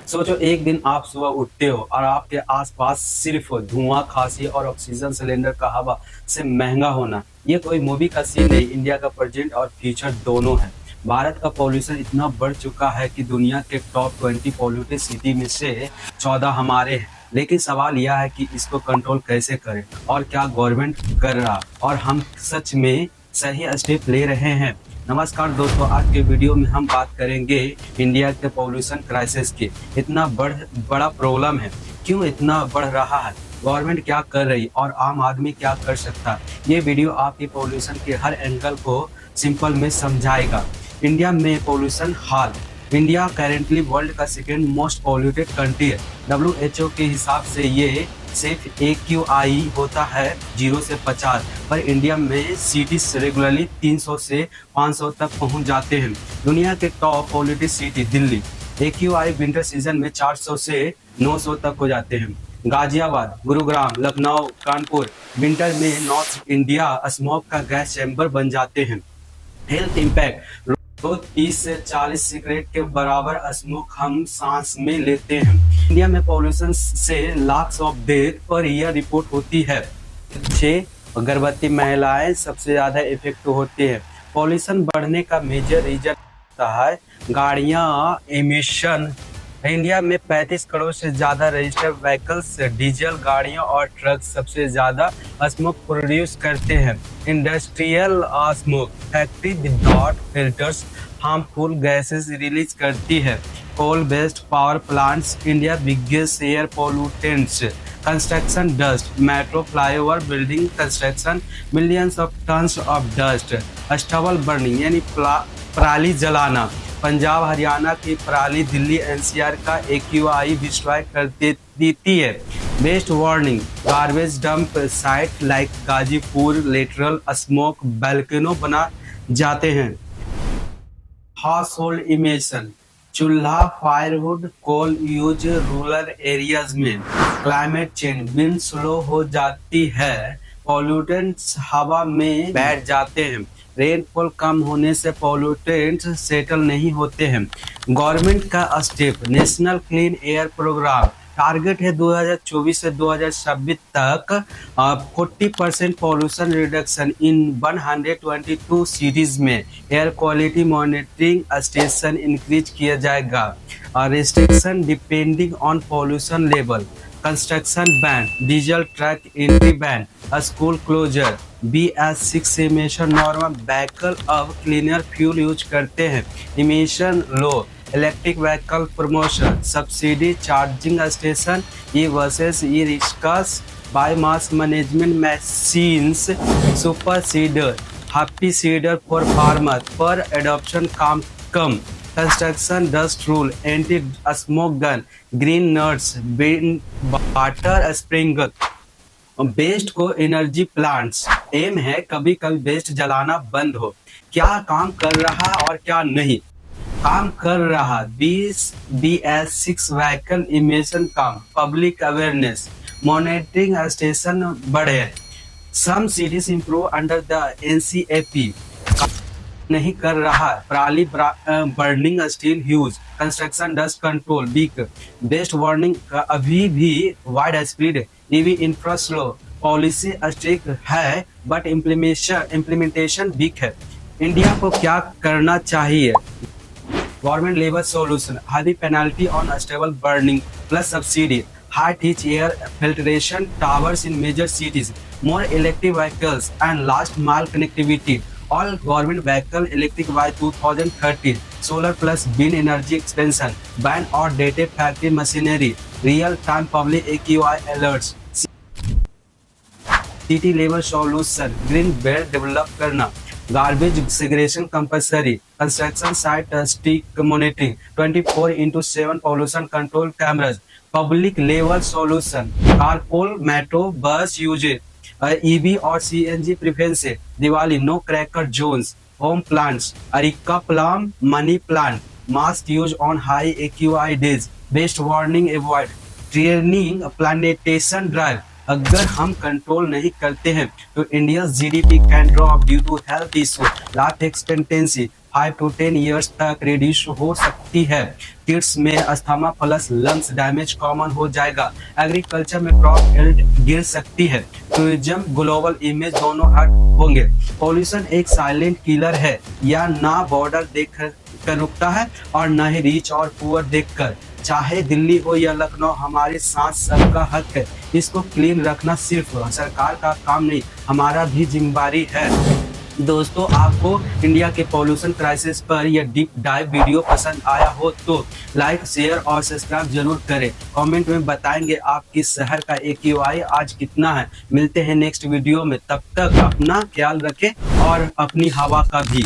सोचो एक दिन आप सुबह उठते हो और आपके आसपास सिर्फ धुआं, खांसी और ऑक्सीजन सिलेंडर का हवा से महंगा होना। ये कोई मूवी का सीन नहीं, इंडिया का प्रेजेंट और फ्यूचर दोनों है। भारत का पॉल्यूशन इतना बढ़ चुका है कि दुनिया के टॉप 20 पॉल्यूटेड सिटी में से 14 हमारे हैं। लेकिन सवाल यह है कि इसको कंट्रोल कैसे करें और क्या गवर्नमेंट कर रहा और हम सच में सही स्टेप ले रहे हैं। नमस्कार दोस्तों, आज के वीडियो में हम बात करेंगे इंडिया के पॉल्यूशन क्राइसिस की। इतना बड़ा प्रॉब्लम है, क्यों इतना बढ़ रहा है, गवर्नमेंट क्या कर रही और आम आदमी क्या कर सकता है। ये वीडियो आपकी पॉल्यूशन के हर एंगल को सिंपल में समझाएगा। इंडिया में पॉल्यूशन हाल। इंडिया करेंटली वर्ल्ड का सेकेंड मोस्ट पॉल्यूटेड कंट्री है। WHO के हिसाब से ये सिर्फ AQI होता है 0 से 50, पर इंडिया में सिटीज रेगुलरली 300 से 500 तक पहुंच जाते हैं। दुनिया के top polluted city Delhi, AQI winter season में 400 से 900 तक हो जाते हैं। गाजियाबाद, गुरुग्राम, लखनऊ, कानपुर विंटर में नॉर्थ इंडिया स्मोक का गैस चैम्बर बन जाते हैं। हेल्थ इम्पैक्ट, तो 30 से 40 सिगरेट के बराबर स्मोक हम सांस में लेते हैं। इंडिया में पॉल्यूशन से lakhs of death per year report होती है। 6 गर्भवती महिलाएं सबसे ज्यादा इफेक्ट होती है। पॉल्यूशन बढ़ने का मेजर रीजन होता है गाड़ियां, एमिशन। इंडिया में 35 करोड़ से ज्यादा रजिस्टर्ड व्हीकल्स, डीजल गाड़ियां और ट्रक सबसे ज्यादा स्मोक प्रोड्यूस करते हैं। Industrial smoke, factory without filters harmful gases release करती है। Coal based power plants, India biggest air pollutants. Construction dust, metro, flyover, building construction, millions of tons of dust. Stubble burning यानी पराली जलाना, पंजाब हरियाणा की पराली Delhi NCR का AQI डिस्ट्रॉय कर देती है। Waste warning, garbage dump site like Ghazipur lateral smoke volcano बना जाते हैं। हाउस होल्ड इमिशन, चूल्हा, firewood, coal use rural areas में। क्लाइमेट चेंज, विंड स्लो हो जाती है, पॉल्यूटेंट्स हवा में बैठ जाते हैं। रेनफॉल कम होने से पॉल्यूटेंट्स सेटल नहीं होते हैं। गवर्नमेंट का step, national clean air programme, target है 2024 से 2026 तक 40% पॉल्यूशन रिडक्शन इन 122 सिटीज में। Air quality monitoring station increase किया जाएगा। Restriction depending on pollution level. Construction ban, diesel truck entry ban, school closure. BS6 emission normal vehicle अब cleaner fuel use करते हैं। Emission low, electric vehicle promotion, subsidy charging station, e buses, e rickshaws, biomass management machines, super seeder, happy seeder for farmer, पर adoption काम कम। Construction dust rule, anti smoke gun, green nets, water sprinkler. Waste को energy plants, एम है कभी कभी best जलाना बंद हो। क्या काम कर रहा और क्या नहीं काम कर रहा। BS6 व्हीकल इमिशन कम, पब्लिक अवेयरनेस, मॉनिटरिंग स्टेशन बढ़े। Some cities improve under the NCAP नहीं कर रहा। पराली burning still huge, construction dust control weak, waste burning अभी भी widespread. EV infra slow, policy strict है बट इम्प्लीमेंटेशन वीक है। इंडिया को क्या करना चाहिए। Government level solution, heavy penalty on stable burning plus subsidy, high teach air filtration towers in major cities, more electric vehicles and last mile connectivity. All government vehicle electric by 2030. Solar plus wind energy expansion, ban or dated factory machinery, real time public AQI alerts. City level solution, green belt develop करना, garbage segregation compulsory, construction site stick monitoring, 24/7 pollution control cameras, public level solution, carpool, metro, bus usage, EV और CNG preference, Diwali no cracker zones, home plants, areca plum, money plant, mask use on high AQI days, best warning avoid, training plantation drive। अगर हम control नहीं करते हैं तो India GDP can drop due to health issue, life expectancy, 5 to 10 years तक reduce हो सकती है। किड्स में asthma plus lungs damage common हो जाएगा। एग्रीकल्चर में क्रॉप हेल्थ गिर सकती है। टूरिज्म ग्लोबल इमेज दोनों हट होंगे। पॉल्यूशन एक साइलेंट किलर है, या ना बॉर्डर देख कर रुकता है और न ही रिच और पुअर देखकर। चाहे दिल्ली हो या लखनऊ, हमारे साथ सबका हक है। इसको क्लीन रखना सिर्फ सरकार का काम नहीं, हमारा भी जिम्मेदारी है। दोस्तों, आपको इंडिया के पॉल्यूशन क्राइसिस पर यह डीप डाइव वीडियो पसंद आया हो तो लाइक, शेयर और सब्सक्राइब जरूर करें। कमेंट में बताएंगे आपकी शहर का AQI आज कितना है। मिलते हैं नेक्स्ट वीडियो में, तब तक अपना ख्याल रखें और अपनी हवा का भी।